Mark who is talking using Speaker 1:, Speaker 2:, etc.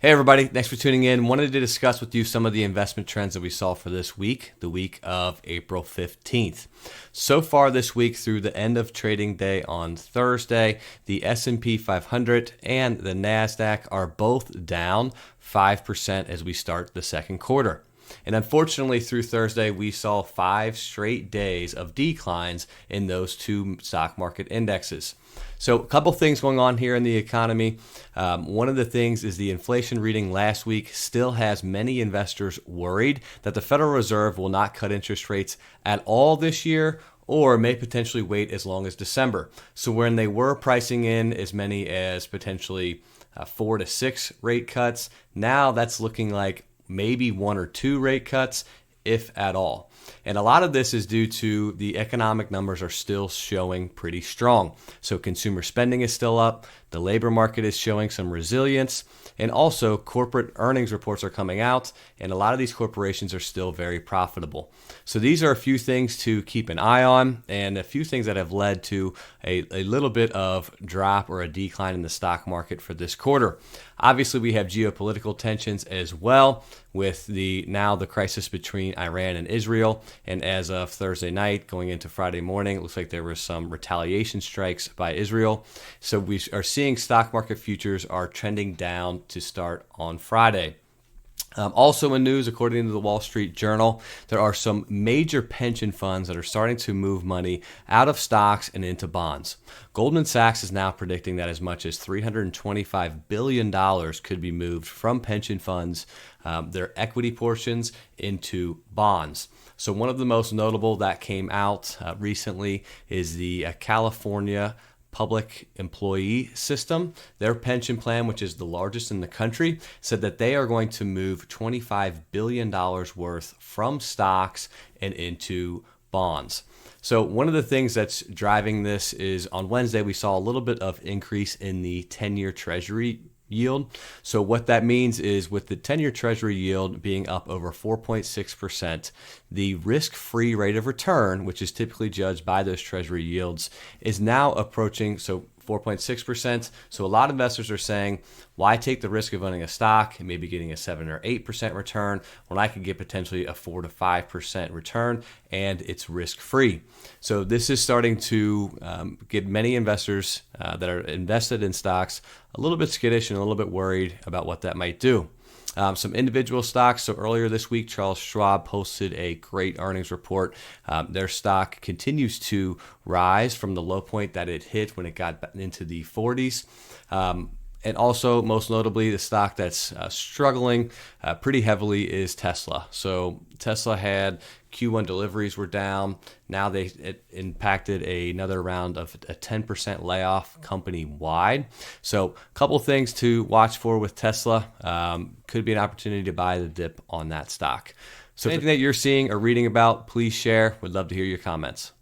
Speaker 1: Hey everybody, thanks for tuning in. Wanted to discuss with you some of the investment trends that we saw for this week, the week of April 15th. So far this week through the end of trading day on Thursday, the S&P 500 and the NASDAQ are both down 5% as we start the second quarter. And unfortunately, through Thursday, we saw 5 straight days of declines in those two stock market indexes. So a couple things going on here in the economy. One of the things is the inflation reading last week still has many investors worried that the Federal Reserve will not cut interest rates at all this year, or may potentially wait as long as December. So when they were pricing in as many as potentially 4 to 6 rate cuts, now that's looking like maybe 1 or 2 rate cuts, if at all. And a lot of this is due to the economic numbers are still showing pretty strong. So consumer spending is still up, the labor market is showing some resilience, and also corporate earnings reports are coming out, and a lot of these corporations are still very profitable. So these are a few things to keep an eye on, and a few things that have led to a little bit of drop or a decline in the stock market for this quarter. Obviously, we have geopolitical tensions as well, with the crisis between Iran and Israel. And as of Thursday night, going into Friday morning, it looks like there were some retaliation strikes by Israel. So we are seeing stock market futures are trending down to start on Friday. Also in news, according to the Wall Street Journal, there are some major pension funds that are starting to move money out of stocks and into bonds. Goldman Sachs is now predicting that as much as $325 billion could be moved from pension funds, their equity portions, into bonds. So one of the most notable that came out recently is the California Public Employee System. Their pension plan, which is the largest in the country, said that they are going to move $25 billion worth from stocks and into bonds. So one of the things that's driving this is on Wednesday, we saw a little bit of increase in the 10-year Treasury yield. So what that means is with the 10-year Treasury yield being up over 4.6%, the risk-free rate of return, which is typically judged by those Treasury yields, is now approaching 4.6%. So a lot of investors are saying, why take the risk of owning a stock and maybe getting a 7 or 8% return when I could get potentially a 4 to 5% return and it's risk-free? So this is starting to get many investors that are invested in stocks a little bit skittish and a little bit worried about what that might do. Some individual stocks. So earlier this week, Charles Schwab posted a great earnings report. Their stock continues to rise from the low point that it hit when it got into the 40s. And also, most notably, the stock that's struggling pretty heavily is Tesla. So Tesla had Q1 deliveries were down. Now it impacted another round of a 10% layoff company-wide. So a couple things to watch for with Tesla. Could be an opportunity to buy the dip on that stock. So anything that you're seeing or reading about, please share. We'd love to hear your comments.